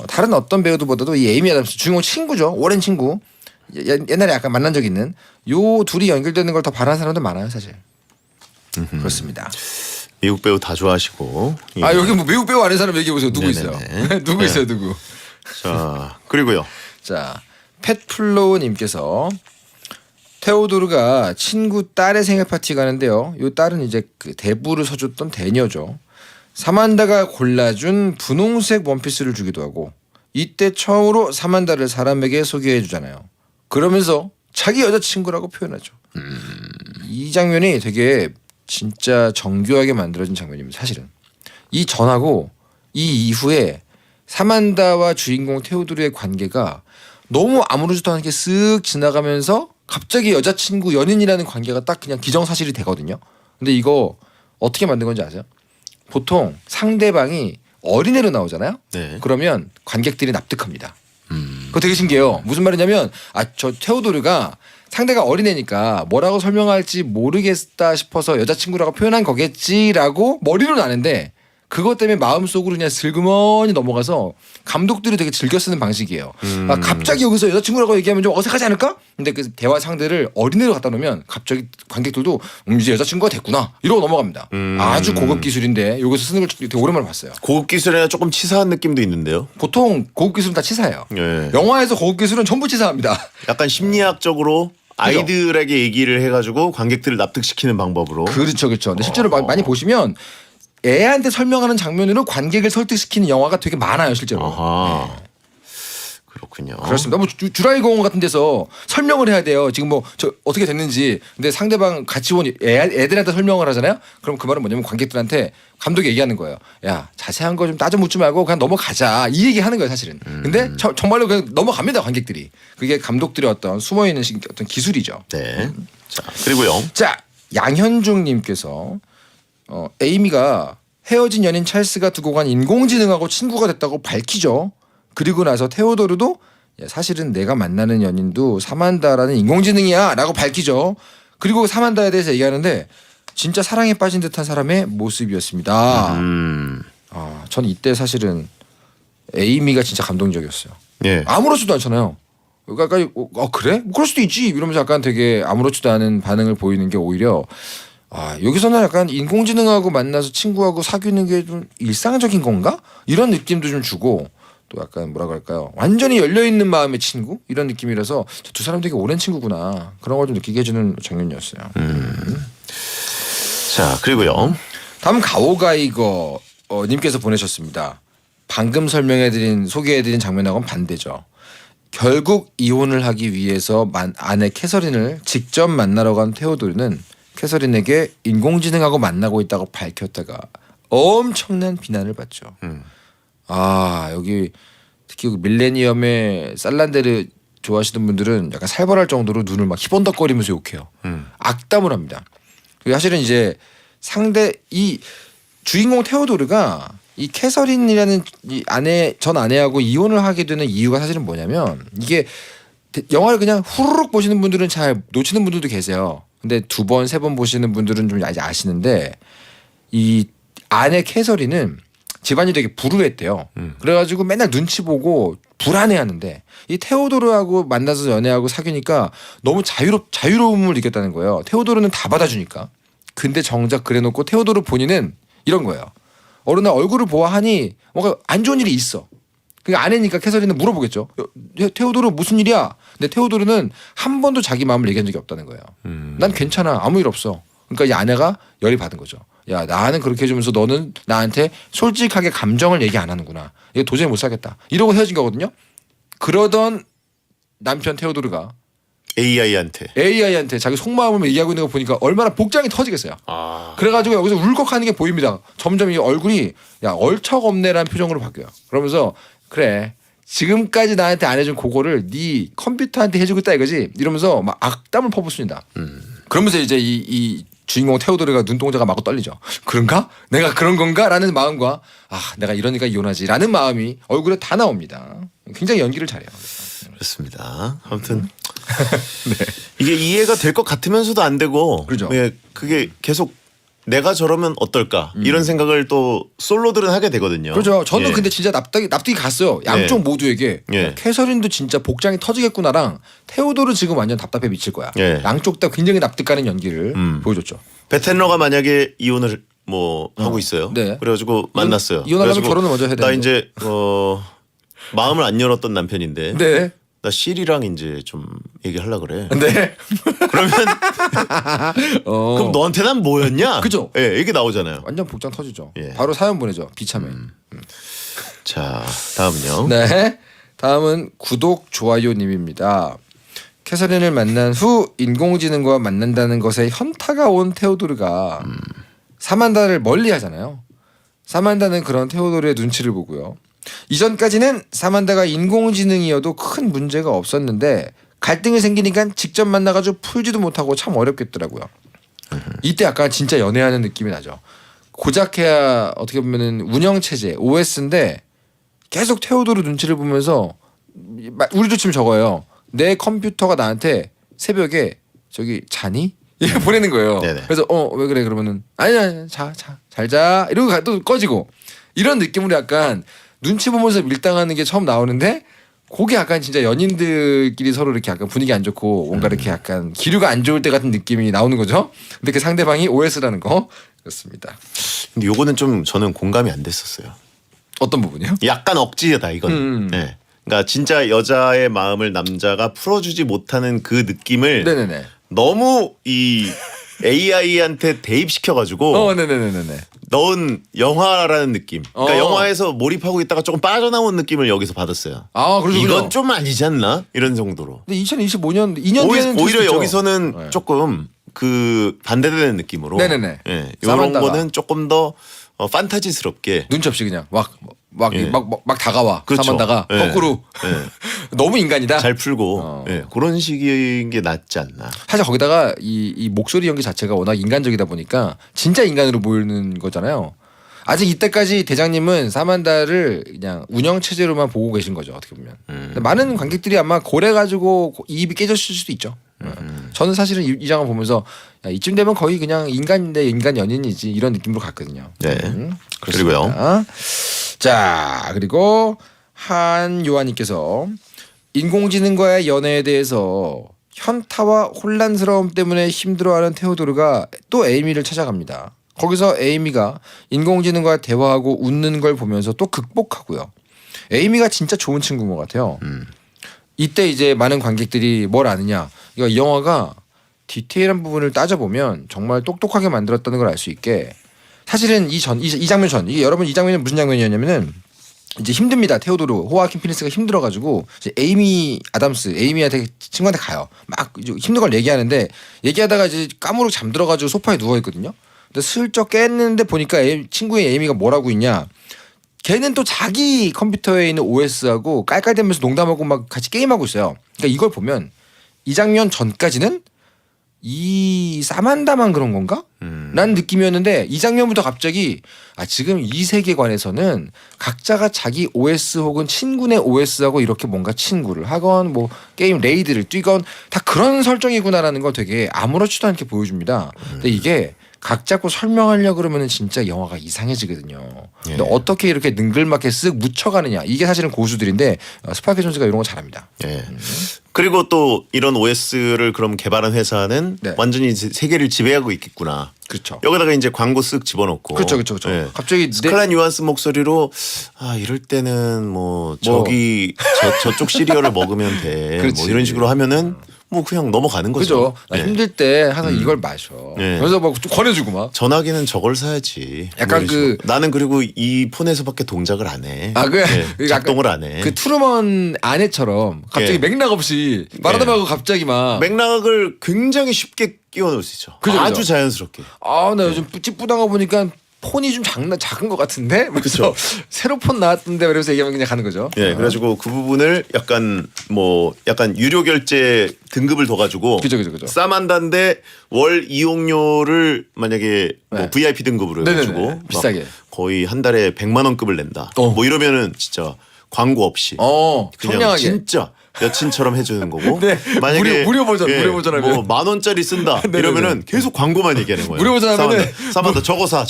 다른 어떤 배우들보다도 이 에이미 아담스 주인공 친구죠. 오랜 친구. 옛날에 약간 만난 적 있는 요 둘이 연결되는 걸 더 바라는 사람들 많아요, 사실. 그렇습니다. 미국 배우 다 좋아하시고. 예. 아, 여기 뭐 미국 배우 아는 사람 얘기해 보세요. 누구 네네네. 있어요? 누구 네. 있어요, 누구? 자, 그리고요. 자, 팻플로우님께서 테오도르가 친구 딸의 생일 파티 가는데요. 요 딸은 이제 그 대부를 서줬던 대녀죠. 사만다가 골라준 분홍색 원피스를 주기도 하고 이때 처음으로 사만다를 사람에게 소개해 주잖아요. 그러면서 자기 여자친구라고 표현하죠. 이 장면이 되게 진짜 정교하게 만들어진 장면입니다. 사실은 이 전하고 이 이후에 사만다와 주인공 테오도르의 관계가 너무 아무렇지도 않게 쓱 지나가면서 갑자기 여자친구 연인이라는 관계가 딱 그냥 기정사실이 되거든요. 근데 이거 어떻게 만든 건지 아세요? 보통 상대방이 어린애로 나오잖아요. 네. 그러면 관객들이 납득합니다. 그거 되게 신기해요. 무슨 말이냐면 저 테오도르가 상대가 어린애니까 뭐라고 설명할지 모르겠다 싶어서 여자친구라고 표현한 거겠지라고 머리로 나는데 그것 때문에 마음속으로 그냥 슬그머니 넘어가서 감독들이 되게 즐겨 쓰는 방식이에요. 갑자기 여기서 여자친구라고 얘기하면 좀 어색하지 않을까? 근데 그 대화 상대를 어린애로 갖다 놓으면 갑자기 관객들도 이제 여자친구가 됐구나 이러고 넘어갑니다. 아주 고급 기술인데 여기서 쓰는 걸 되게 오랜만에 봤어요. 고급 기술이나 조금 치사한 느낌도 있는데요. 보통 고급 기술은 다 치사해요. 예. 영화에서 고급 기술은 전부 치사합니다. 약간 심리학적으로 아이들에게 얘기를 해가지고 관객들을 납득시키는 방법으로. 그렇죠. 근데 실제로 많이 보시면 애한테 설명하는 장면으로 관객을 설득시키는 영화가 되게 많아요, 실제로. 아하. 그렇군요. 그렇습니다. 뭐 주라이 공원 같은 데서 설명을 해야 돼요. 지금 뭐 저 어떻게 됐는지. 근데 상대방 같이 온 애들한테 설명을 하잖아요. 그럼 그 말은 뭐냐면 관객들한테 감독이 얘기하는 거예요. 야, 자세한 거 좀 따져 묻지 말고 그냥 넘어가자. 이 얘기 하는 거예요, 사실은. 근데 정말로 그냥 넘어갑니다, 관객들이. 그게 감독들의 어떤 숨어 있는 어떤 기술이죠. 네. 자, 그리고요. 자, 양현중 님께서 에이미가 헤어진 연인 찰스가 두고 간 인공지능하고 친구가 됐다고 밝히죠. 그리고 나서 테오도르도 사실은 내가 만나는 연인도 사만다라는 인공지능이야 라고 밝히죠. 그리고 사만다에 대해서 얘기하는데 진짜 사랑에 빠진 듯한 사람의 모습이었습니다. 전 이때 사실은 에이미가 진짜 감동적이었어요. 예. 아무렇지도 않잖아요. 그러니까 그래? 뭐 그럴 수도 있지 이러면서 약간 되게 아무렇지도 않은 반응을 보이는 게 오히려 여기서는 약간 인공지능하고 만나서 친구하고 사귀는 게 좀 일상적인 건가? 이런 느낌도 좀 주고 또 약간 뭐라 그럴까요? 완전히 열려있는 마음의 친구? 이런 느낌이라서 저 두 사람 되게 오랜 친구구나. 그런 걸 좀 느끼게 해주는 장면이었어요. 자, 그리고요. 다음 가오가이거 님께서 보내셨습니다. 방금 소개해드린 장면하고는 반대죠. 결국 이혼을 하기 위해서 아내 캐서린을 직접 만나러 간 테오도르는 캐서린에게 인공지능하고 만나고 있다고 밝혔다가 엄청난 비난을 받죠. 여기 특히 밀레니엄의 살란데르 좋아하시는 분들은 약간 살벌할 정도로 눈을 막 희번덕거리면서 욕해요. 악담을 합니다. 그리고 사실은 이제 상대 이 주인공 테오도르가 이 캐서린이라는 이 전 아내하고 이혼을 하게 되는 이유가 사실은 뭐냐면 이게 영화를 그냥 후루룩 보시는 분들은 잘 놓치는 분들도 계세요. 근데 2번, 3번 보시는 분들은 좀 아시는데 이 아내 캐서린은 집안이 되게 불우했대요. 그래가지고 맨날 눈치 보고 불안해하는데 이 테오도르하고 만나서 연애하고 사귀니까 너무 자유로움을 느꼈다는 거예요. 테오도르는 다 받아주니까. 근데 정작 그래놓고 테오도르 본인은 이런 거예요. 어느 날 얼굴을 보아하니 뭔가 안 좋은 일이 있어. 그러니까 아내니까 캐서린은 물어보겠죠. 테오도르 무슨 일이야? 근데 테오도르는 한 번도 자기 마음을 얘기한 적이 없다는 거예요. 난 괜찮아. 아무 일 없어. 그러니까 이 아내가 열이 받은 거죠. 야, 나는 그렇게 해주면서 너는 나한테 솔직하게 감정을 얘기 안 하는구나. 이거 도저히 못 살겠다. 이러고 헤어진 거거든요. 그러던 남편 테오도르가 AI한테 자기 속마음을 얘기하고 있는 거 보니까 얼마나 복장이 터지겠어요. 그래가지고 여기서 울컥하는 게 보입니다. 점점 이 얼굴이 야 얼척없네라는 표정으로 바뀌어요. 그러면서 그래 지금까지 나한테 안 해준 그거를 네 컴퓨터한테 해주고 있다 이거지. 이러면서 막 악담을 퍼붓습니다. 그러면서 이제 이 주인공 테오도르가 눈동자가 마구 떨리죠. 그런가? 내가 그런 건가? 라는 마음과 내가 이러니까 이혼하지 라는 마음이 얼굴에 다 나옵니다. 굉장히 연기를 잘해요. 그렇습니다. 아무튼 이게 이해가 될 것 같으면서도 안 되고 그렇죠. 그게 계속 내가 저러면 어떨까 이런 생각을 또 솔로들은 하게 되거든요. 그렇죠. 저는 근데 진짜 납득이 갔어요. 양쪽 모두에게. 캐서린도 진짜 복장이 터지겠구나랑 테오도르 지금 완전 답답해 미칠 거야. 양쪽 다 굉장히 납득 가는 연기를 보여줬죠. 베텐러가 만약에 이혼을 하고 있어요. 네. 그래가지고 만났어요. 이혼하려면 그래가지고 결혼을 먼저 해야 되는데. 나 이제 마음을 안 열었던 남편인데 네. 나 실이랑 이제 좀 얘기하려고 그래. 네. 그러면 그럼 너한테 난 뭐였냐? 그죠? 예, 이게 나오잖아요. 완전 복장 터지죠. 예. 바로 사연 보내죠. 비참해. 자, 다음은요. 네. 다음은 구독 좋아요님입니다. 캐서린을 만난 후 인공지능과 만난다는 것에 현타가 온 테오도르가 사만다를 멀리하잖아요. 사만다는 그런 테오도르의 눈치를 보고요. 이전까지는 사만다가 인공지능이어도 큰 문제가 없었는데 갈등이 생기니까 직접 만나가지고 풀지도 못하고 참 어렵겠더라고요. 이때 약간 진짜 연애하는 느낌이 나죠. 고작해야 어떻게 보면은 운영체제 OS인데 계속 테오도르 눈치를 보면서 우리도 지금 저거예요. 내 컴퓨터가 나한테 새벽에 저기 자니? 이렇게 보내는 거예요. 네네. 그래서 왜 그래 그러면은 아니야 잘 자 이러고 또 꺼지고 이런 느낌으로 약간 눈치 보면서 밀당하는 게 처음 나오는데 그게 약간 진짜 연인들끼리 서로 이렇게 약간 분위기 안 좋고 뭔가 이렇게 약간 기류가 안 좋을 때 같은 느낌이 나오는 거죠. 근데 그 상대방이 OS라는 거 그렇습니다. 근데 요거는 좀 저는 공감이 안 됐었어요. 어떤 부분이요? 약간 억지다 이건. 네. 그러니까 진짜 여자의 마음을 남자가 풀어주지 못하는 그 느낌을 네네네. 너무 이 AI한테 대입시켜가지고 네네네네. 넣은 영화라는 느낌. 그러니까 영화에서 몰입하고 있다가 조금 빠져나온 느낌을 여기서 받았어요. 그렇죠. 이건 좀 아니지 않나? 이런 정도로. 근데 2025년 2년 뒤에는 오히려 여기서는 조금 그 반대되는 느낌으로. 네네네. 예. 이런 사만다가. 거는 조금 더 판타지스럽게. 눈치 없이 그냥 막 다가와. 그렇죠. 사만다가 예. 거꾸로 예. 너무 인간이다. 잘 풀고 예. 그런 식인 게 낫지 않나. 사실 거기다가 이 목소리 연기 자체가 워낙 인간적이다 보니까 진짜 인간으로 보이는 거잖아요. 아직 이때까지 대장님은 사만다를 그냥 운영 체제로만 보고 계신 거죠. 어떻게 보면. 근데 많은 관객들이 아마 고래 가지고 입이 깨졌을 수도 있죠. 저는 사실은 이 장을 보면서 이쯤 되면 거의 그냥 인간인데 인간 연인이지 이런 느낌으로 갔거든요. 네. 그렇습니다. 그리고요. 자, 그리고 한요한님께서 인공지능과의 연애에 대해서 현타와 혼란스러움 때문에 힘들어하는 테오도르가 또 에이미를 찾아갑니다. 거기서 에이미가 인공지능과 대화하고 웃는 걸 보면서 또 극복하고요. 에이미가 진짜 좋은 친구인 것 같아요. 이때 이제 많은 관객들이 뭘 아느냐. 이 영화가 디테일한 부분을 따져보면 정말 똑똑하게 만들었다는 걸 알 수 있게 사실은 이 장면 전 이게 여러분 이 장면이 무슨 장면이었냐면은 이제 힘듭니다. 테오도르 호아킨 피니스가 힘들어가지고 이제 에이미한테 친구한테 가요. 막 이제 힘든 걸 얘기하는데 얘기하다가 이제 까무룩 잠들어가지고 소파에 누워 있거든요. 근데 슬쩍 깼는데 보니까 친구의 에이미가 뭐라고 있냐. 걔는 또 자기 컴퓨터에 있는 OS하고 깔깔대면서 농담하고 막 같이 게임하고 있어요. 그러니까 이걸 보면 이 장면 전까지는 이 사만다만 그런 건가? 라는 느낌이었는데 이 장면부터 갑자기 지금 이 세계관에서는 각자가 자기 OS 혹은 친구네 OS하고 이렇게 뭔가 친구를 하건 뭐 게임 레이드를 뛰건 다 그런 설정이구나라는 걸 되게 아무렇지도 않게 보여줍니다. 근데 이게 각 잡고 설명하려고 그러면 진짜 영화가 이상해지거든요. 근데 어떻게 이렇게 능글맞게 쓱 묻혀가느냐 이게 사실은 고수들인데 스파이크 존스가 이런 거 잘합니다. 예. 그리고 또 이런 OS를 그럼 개발한 회사는 네. 완전히 세계를 지배하고 있겠구나. 그렇죠. 여기다가 이제 광고 쓱 집어넣고. 그렇죠. 예. 갑자기 스칼렛 요한슨 목소리로 이럴 때는 뭐 저기 저쪽 시리얼을 먹으면 돼. 그렇지. 뭐 이런 식으로 하면은 뭐 그냥 넘어가는 거죠. 그죠. 나 예. 힘들 때 항상 이걸 마셔. 예. 그래서 막 좀 권해주고 막. 전화기는 저걸 사야지. 약간 뭐 이런 식으로. 나는 그리고 이 폰에서밖에 동작을 안 해. 예, 작동을 안 해. 그 트루먼 아내처럼 갑자기 예. 맥락 없이 말하다 말고 갑자기 막. 맥락을 굉장히 쉽게 끼워 넣을 수 있죠. 그죠, 아주 그죠. 자연스럽게. 나 요즘 찌뿌단 거 보니까 폰이 좀 작은 것 같은데? 그래서 새로 폰 나왔던데 이러면서 얘기하면 그냥 가는 거죠. 예, 그래가지고 그 부분을 약간 유료 결제 등급을 둬가지고 그죠. 싸만다인데 월 이용료를 만약에 뭐 네. VIP 등급으로 해가지고 네네네. 막 비싸게. 거의 한 달에 100만 원급을 낸다. 뭐 이러면은 진짜 광고 없이 그냥 청량하게. 진짜 여친처럼 해주는 거고. 네. 만약에 무료 버전, 무료 버전 하면. 뭐 10,000원짜리 쓴다 네네네. 이러면은 계속 광고만 얘기하는 거예요. 무료 버전 하면은 싸만다 저거 사.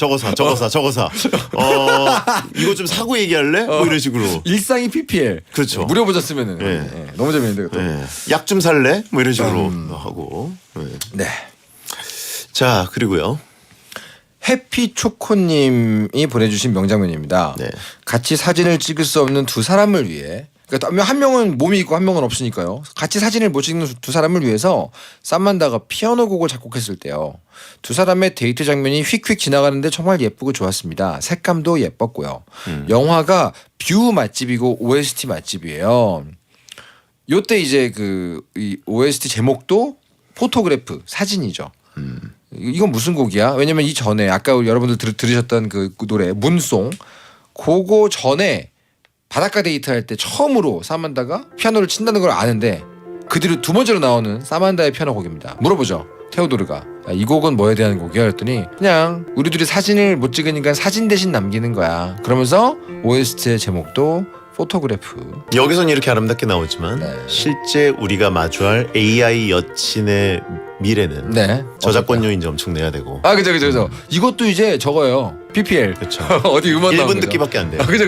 이거 좀 사고 얘기할래? 뭐 이런 식으로. 일상이 PPL. 그렇죠. 무료 버전 쓰면은. 예. 예. 너무 재밌는데 그것도. 예. 약 좀 살래? 뭐 이런 식으로 하고. 예. 네. 자, 그리고요. 해피초코님이 보내주신 명장면입니다. 네. 같이 사진을 찍을 수 없는 두 사람을 위해 그러니까 한 명은 몸이 있고 한 명은 없으니까요. 같이 사진을 못 찍는 두 사람을 위해서 사만다가 피아노 곡을 작곡했을 때요. 두 사람의 데이트 장면이 휙휙 지나가는데 정말 예쁘고 좋았습니다. 색감도 예뻤고요. 영화가 뷰 맛집이고 OST 맛집이에요. 요때 이제 이 OST 제목도 포토그래프 사진이죠. 이건 무슨 곡이야? 왜냐면 이 전에 아까 여러분들 들으셨던 그 노래 문송 그거 전에 바닷가 데이트할 때 처음으로 사만다가 피아노를 친다는 걸 아는데 그 뒤로 두 번째로 나오는 사만다의 피아노 곡입니다. 물어보죠. 테오도르가 이 곡은 뭐에 대한 곡이야? 그랬더니 그냥 우리 둘이 사진을 못 찍으니까 사진 대신 남기는 거야. 그러면서 OST의 제목도 포토그래프. 여기선 이렇게 아름답게 나오지만 네. 실제 우리가 마주할 AI 여친의 미래는 네. 저작권료 이제 엄청 내야 되고. 그죠. 이것도 이제 저거예요. PPL. 그렇죠. 어디 음원 나오는 1분 거죠. 듣기밖에 안 돼요. 그죠.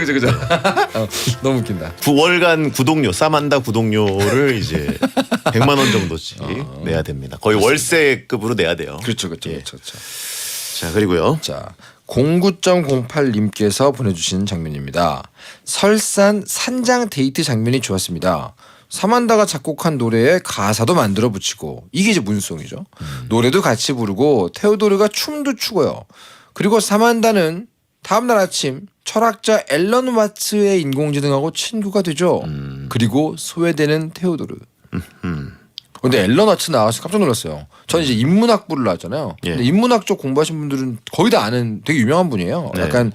너무 웃긴다. 9월간 구독료, 싸만다 구독료를 이제 100만 원 정도씩 내야 됩니다. 거의 월세급으로 내야 돼요. 그렇죠. 예. 자, 그리고요. 자, 09.08님께서 보내주신 장면입니다. 설산 산장 데이트 장면이 좋았습니다. 사만다가 작곡한 노래에 가사도 만들어 붙이고 이게 이제 문송이죠. 노래도 같이 부르고 테오도르가 춤도 추고요. 그리고 사만다는 다음날 아침 철학자 앨런 와츠의 인공지능하고 친구가 되죠. 그리고 소외되는 테오도르. 근데 앨런 와츠 나와서 깜짝 놀랐어요. 저는 이제 인문학부를 나왔잖아요. 예. 근데 인문학 쪽 공부하신 분들은 거의 다 아는 되게 유명한 분이에요. 네. 약간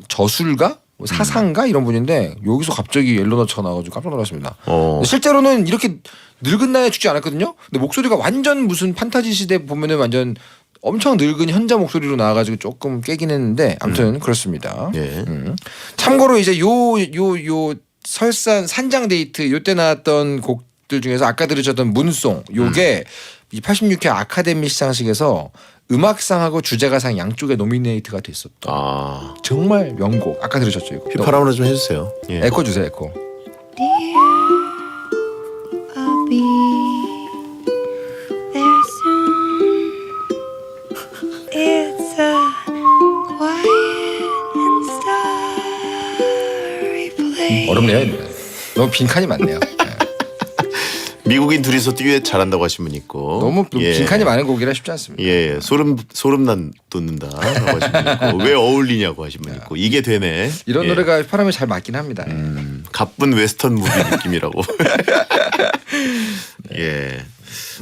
저술가? 뭐 사상가? 이런 분인데 여기서 갑자기 앨런 와츠가 나와가지고 깜짝 놀랐습니다. 근데 실제로는 이렇게 늙은 나이에 죽지 않았거든요. 근데 목소리가 완전 무슨 판타지 시대 보면은 완전 엄청 늙은 현자 목소리로 나와가지고 조금 깨긴 했는데 아무튼 그렇습니다. 예. 참고로 이제 요 설산 산장 데이트 요때 나왔던 곡들 중에서 아까 들으셨던 문송 요게 이 86회 아카데미 시상식에서 음악상하고 주제가상 양쪽에 노미네이트가 됐었던 정말 명곡. 아까 들으셨죠 이거? 휘파람 하나 좀 해주세요. 예. 에코 주세요 에코. I'll be there soon. It's a quiet and starry place. 어렵네요 이 노래. 너무 빈칸이 많네요. 미국인 둘이서 듀엣 잘한다고 하신 분 있고. 너무 예. 빈칸이 많은 곡이라 쉽지 않습니다. 예, 소름 돋는다라고 하신 분 있고 왜 어울리냐고 하신 분 있고 이게 되네. 이런 예. 노래가 파람에 잘 맞긴 합니다. 가쁜 웨스턴 무비 느낌이라고. 예.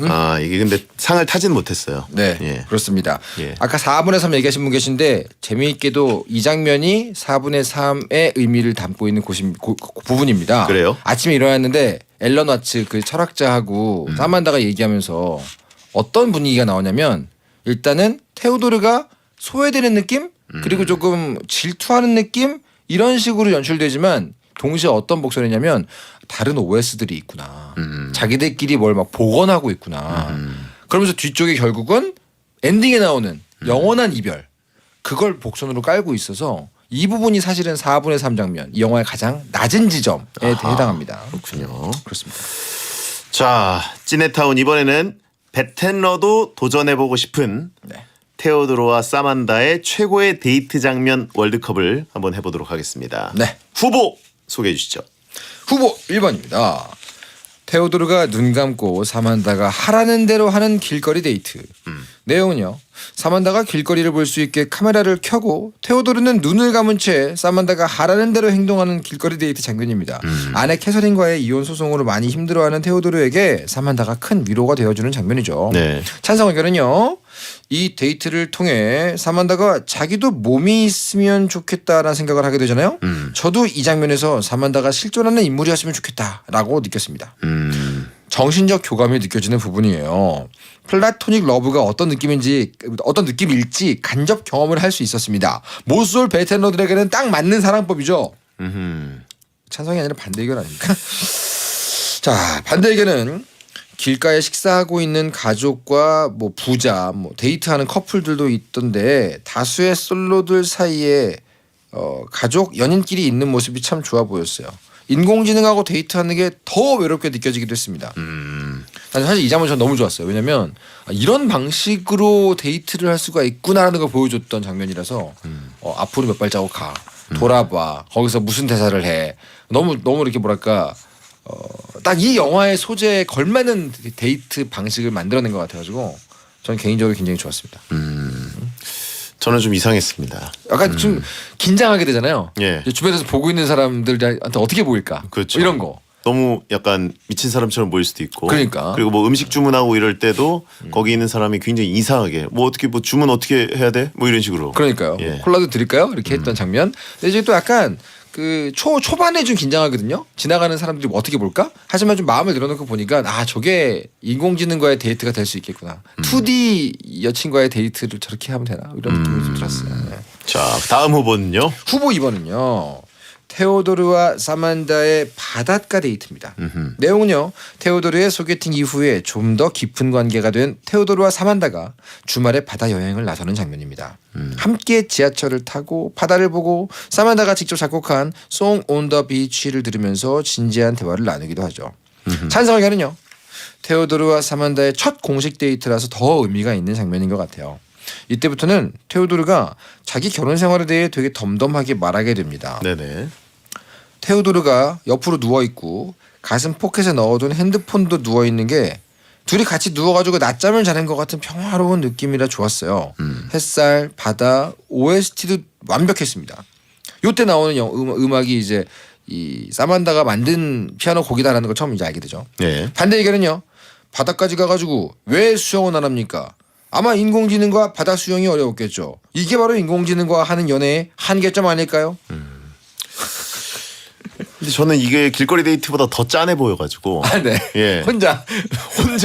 아 이게 근데 상을 타진 못했어요. 네, 예. 그렇습니다. 예. 아까 4분의 3 얘기하신 분 계신데 재미있게도 이 장면이 4분의 3의 의미를 담고 있는 부분입니다. 그래요? 아침에 일어났는데 앨런 와츠 그 철학자하고 사만다가 얘기하면서 어떤 분위기가 나오냐면 일단은 테오도르가 소외되는 느낌 그리고 조금 질투하는 느낌 이런 식으로 연출되지만 동시에 어떤 목소리냐면 다른 OS들이 있구나. 자기들끼리 뭘 막 복원하고 있구나. 그러면서 뒤쪽에 결국은 엔딩에 나오는 영원한 이별 그걸 복선으로 깔고 있어서 이 부분이 사실은 4분의 3 장면 이 영화의 가장 낮은 지점에 해당합니다. 그렇군요. 그렇습니다. 자 찌네타운 이번에는 베텐러도 도전해보고 싶은 네. 테오도르와 사만다의 최고의 데이트 장면 월드컵을 한번 해보도록 하겠습니다. 네. 후보 소개해 주시죠. 후보 1번입니다. 테오도르가 눈 감고 사만다가 하라는 대로 하는 길거리 데이트. 내용은요. 사만다가 길거리를 볼 수 있게 카메라를 켜고 테오도르는 눈을 감은 채 사만다가 하라는 대로 행동하는 길거리 데이트 장면입니다. 아내 캐서린과의 이혼 소송으로 많이 힘들어하는 테오도르에게 사만다가 큰 위로가 되어주는 장면이죠. 네. 찬성 의견은요. 이 데이트를 통해 사만다가 자기도 몸이 있으면 좋겠다라는 생각을 하게 되잖아요. 저도 이 장면에서 사만다가 실존하는 인물이었으면 좋겠다라고 느꼈습니다. 정신적 교감이 느껴지는 부분이에요. 플라토닉 러브가 어떤 느낌일지 간접 경험을 할 수 있었습니다. 모쏠 베테너들에게는 딱 맞는 사랑법이죠. 찬성이 아니라 반대 의견 아닙니까? 자, 반대 의견은 길가에 식사하고 있는 가족과 뭐 부자, 뭐 데이트하는 커플들도 있던데 다수의 솔로들 사이에 가족 연인끼리 있는 모습이 참 좋아 보였어요. 인공지능하고 데이트하는 게 더 외롭게 느껴지기도 했습니다. 사실 이 장면 전 너무 좋았어요. 왜냐하면 이런 방식으로 데이트를 할 수가 있구나라는 걸 보여줬던 장면이라서 앞으로 몇 발자국 가 돌아봐 거기서 무슨 대사를 해 너무 이렇게 뭐랄까 딱 이 영화의 소재에 걸맞는 데이트 방식을 만들어낸 것 같아가지고 저는 개인적으로 굉장히 좋았습니다. 저는 좀 이상했습니다. 약간 좀 긴장하게 되잖아요. 예. 주변에서 보고 있는 사람들한테 어떻게 보일까? 그렇죠. 뭐 이런 거. 너무 약간 미친 사람처럼 보일 수도 있고. 그러니까. 그리고 뭐 음식 주문하고 이럴 때도 거기 있는 사람이 굉장히 이상하게 뭐 어떻게 뭐 주문 어떻게 해야 돼? 뭐 이런 식으로. 그러니까요. 예. 콜라도 드릴까요? 이렇게 했던 장면. 근데 이제 또 약간 그 초반에 좀 긴장하거든요. 지나가는 사람들이 뭐 어떻게 볼까? 하지만 좀 마음을 내려놓고 보니까 저게 인공지능과의 데이트가 될 수 있겠구나. 2D 여친과의 데이트를 저렇게 하면 되나? 이런 느낌이 좀 들었어요. 네. 자 다음 후보는요. 후보 2번은요. 테오도르와 사만다의 바닷가 데이트입니다. 내용은요. 테오도르의 소개팅 이후에 좀 더 깊은 관계가 된 테오도르와 사만다가 주말에 바다 여행을 나서는 장면입니다. 함께 지하철을 타고 바다를 보고 사만다가 직접 작곡한 Song on the Beach를 들으면서 진지한 대화를 나누기도 하죠. 찬성 의견은요. 테오도르와 사만다의 첫 공식 데이트라서 더 의미가 있는 장면인 것 같아요. 이때부터는 테오도르가 자기 결혼 생활에 대해 되게 덤덤하게 말하게 됩니다. 네네. 테오도르가 옆으로 누워있고 가슴 포켓에 넣어둔 핸드폰도 누워있는 게 둘이 같이 누워가지고 낮잠을 자는 것 같은 평화로운 느낌이라 좋았어요. 햇살, 바다, OST도 완벽했습니다. 요때 나오는 음악이 이제 이 사만다가 만든 피아노 곡이다라는 걸 처음 이제 알게 되죠. 네. 반대 의견은요. 바다까지 가가지고 왜 수영은 안 합니까? 아마 인공지능과 바다 수영이 어려웠겠죠. 이게 바로 인공지능과 하는 연애의 한계점 아닐까요? 근데 저는 이게 길거리 데이트보다 더 짠해 보여가지고. 네. 예. 혼자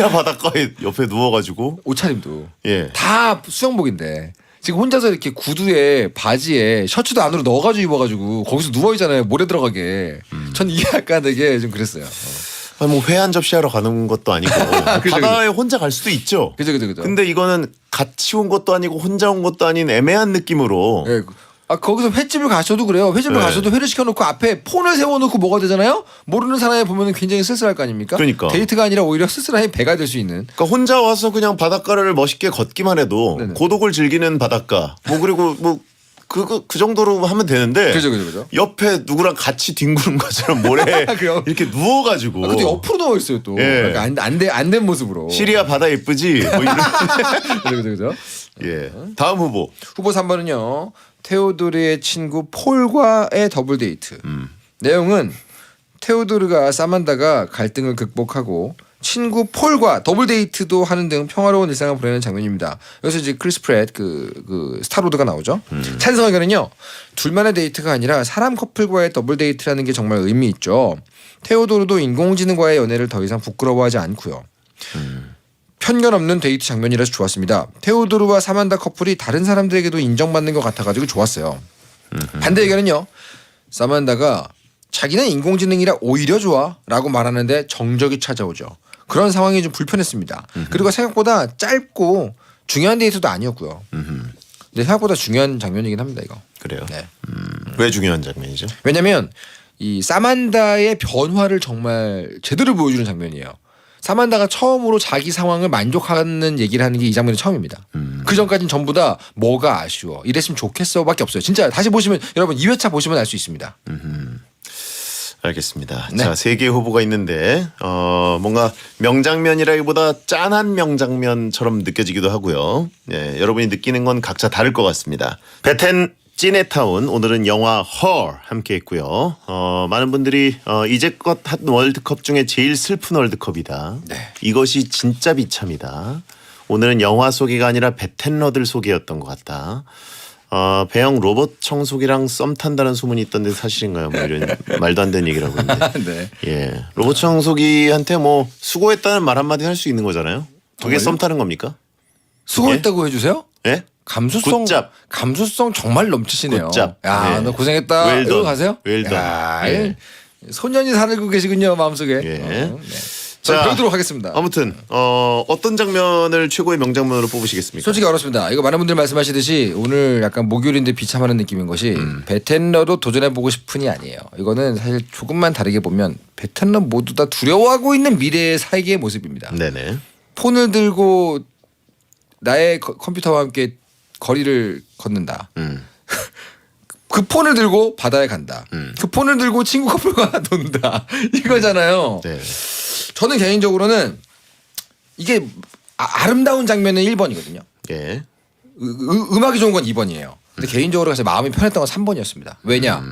바닷가에 옆에 누워가지고. 옷차림도 예. 다 수영복인데 지금 혼자서 이렇게 구두에 바지에 셔츠도 안으로 넣어가지고 입어가지고 거기서 누워 있잖아요. 모래 들어가게. 전 이게 약간 되게 좀 그랬어요. 아니, 뭐 회 한 접시 하러 가는 것도 아니고 그죠, 바다에 혼자 갈 수도 있죠. 그죠. 근데 이거는 같이 온 것도 아니고 혼자 온 것도 아닌 애매한 느낌으로. 예. 거기서 횟집을 가셔도 그래요. 횟집을 네. 가셔도 회를 시켜놓고 앞에 폰을 세워놓고 먹어야 되잖아요. 모르는 사람이 보면 굉장히 쓸쓸할 거 아닙니까? 그러니까. 데이트가 아니라 오히려 쓸쓸함이 배가 될 수 있는. 그러니까 혼자 와서 그냥 바닷가를 멋있게 걷기만 해도 네네. 고독을 즐기는 바닷가. 뭐 그리고 뭐 그 정도로 하면 되는데. 그죠. 옆에 누구랑 같이 딩구는 것처럼 모래에 그래요? 이렇게 누워가지고. 근데 옆으로 누워 있어요 또. 예. 안된 모습으로. 시리아 바다 예쁘지. 뭐 이런. 그죠. 예. 다음 후보. 후보 3번은요. 테오도르의 친구 폴과의 더블 데이트. 내용은 테오도르가 사만다가 갈등을 극복하고 친구 폴과 더블 데이트도 하는 등 평화로운 일상을 보내는 장면입니다. 여기서 이제 크리스 프렛 그 스타로드가 나오죠. 찬성 의견은요. 둘만의 데이트가 아니라 사람 커플과의 더블 데이트라는 게 정말 의미 있죠. 테오도르도 인공지능과의 연애를 더 이상 부끄러워하지 않고요. 편견 없는 데이트 장면이라서 좋았습니다. 테오도르와 사만다 커플이 다른 사람들에게도 인정받는 것 같아가지고 좋았어요. 반대 의견은요. 사만다가 자기는 인공지능이라 오히려 좋아 라고 말하는데 정적이 찾아오죠. 그런 상황이 좀 불편했습니다. 그리고 생각보다 짧고 중요한 데이트도 아니었고요. 근데 생각보다 중요한 장면이긴 합니다. 이거. 그래요. 네. 왜 중요한 장면이죠? 왜냐하면 이 사만다의 변화를 정말 제대로 보여주는 장면이에요. 사만다가 처음으로 자기 상황을 만족하는 얘기를 하는 게 이 장면이 처음입니다. 그 전까지는 전부 다 뭐가 아쉬워 이랬으면 좋겠어밖에 없어요. 진짜 다시 보시면 여러분 2회차 보시면 알 수 있습니다. 알겠습니다. 네. 자, 3개의 후보가 있는데 뭔가 명장면이라기보다 짠한 명장면처럼 느껴지기도 하고요. 예, 여러분이 느끼는 건 각자 다를 것 같습니다. 베텐 찌네타운 오늘은 영화 헐 함께 했고요. 많은 분들이 이제껏 한 월드컵 중에 제일 슬픈 월드컵이다. 네. 이것이 진짜 비참이다. 오늘은 영화 소개가 아니라 베텐러들 소개였던 것 같다. 배영 로봇 청소기랑 썸 탄다는 소문이 있던데 사실인가요? 뭐 이런 말도 안 되는 얘기라고 했는데. 네. 예, 로봇 청소기한테 뭐 수고했다는 말 한마디 할 수 있는 거잖아요. 그게 정말요? 썸 타는 겁니까? 수고했다고 해주세요. 예? 감수성 굿잡. 감수성 정말 넘치시네요. 굿잡. 야, 네. 너 고생했다. 웰던. 이러고 가세요? 웰던. 야, 예. 소년이 살고 계시군요 마음속에. 예. 네. 자, 자, 배우도록 하겠습니다. 아무튼 어떤 장면을 최고의 명장면으로 뽑으시겠습니까? 솔직히 어렵습니다. 이거 많은 분들 말씀하시듯이 오늘 약간 목요일인데 비참하는 느낌인 것이 베텐러도 도전해보고 싶은이 아니에요. 이거는 사실 조금만 다르게 보면 베텐러 모두 다 두려워하고 있는 미래의 세계의 모습입니다. 네네. 폰을 들고 나의 컴퓨터와 함께 거리를 걷는다. 그 폰을 들고 바다에 간다. 그 폰을 들고 친구 커플과 논다. 이거잖아요. 네. 저는 개인적으로는 이게 아름다운 장면은 1번이거든요. 예. 음악이 좋은 건 2번이에요. 근데 개인적으로 사실 마음이 편했던 건 3번이었습니다. 왜냐?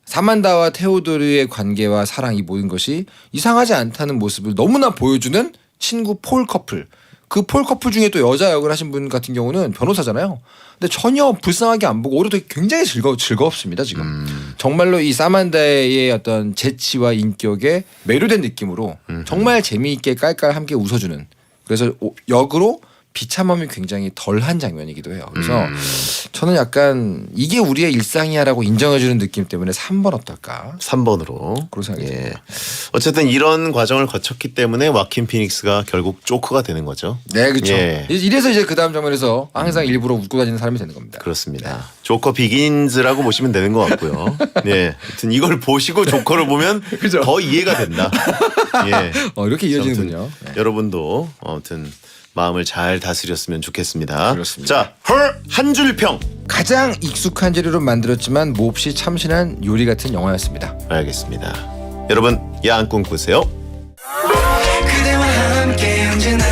사만다와 테오도르의 관계와 사랑 이 모든 것이 이상하지 않다는 모습을 너무나 보여주는 친구 폴 커플. 그 폴 커플 중에 또 여자 역을 하신 분 같은 경우는 변호사잖아요. 근데 전혀 불쌍하게 안 보고 오히려 되게 굉장히 즐겁습니다 지금. 정말로 이 사만다의 어떤 재치와 인격에 매료된 느낌으로 정말 재미있게 깔깔 함께 웃어주는. 그래서 역으로 비참함이 굉장히 덜한 장면이기도 해요. 그래서 저는 약간 이게 우리의 일상이야라고 인정해주는 느낌 때문에 3번 어떨까? 3번으로. 그런 생각이 예. 듭니다. 어쨌든 이런 과정을 거쳤기 때문에 와킨 피닉스가 결국 조커가 되는 거죠. 네, 그렇죠. 예. 이래서 이제 그 다음 장면에서 항상 일부러 웃고 다니는 사람이 되는 겁니다. 그렇습니다. 조커 비긴즈라고 보시면 되는 것 같고요. 예. 아무튼 이걸 보시고 조커를 보면 그죠? 더 이해가 된다. 예. 이렇게 이어지는군요. 아무튼 네. 여러분도 아무튼 마음을 잘 다스렸으면 좋겠습니다. 그렇습니다. 자, 헐 한 줄 평. 가장 익숙한 재료로 만들었지만 몹시 참신한 요리 같은 영화였습니다. 알겠습니다. 여러분 야한 꿈 꾸세요. 그대와 함께 언제나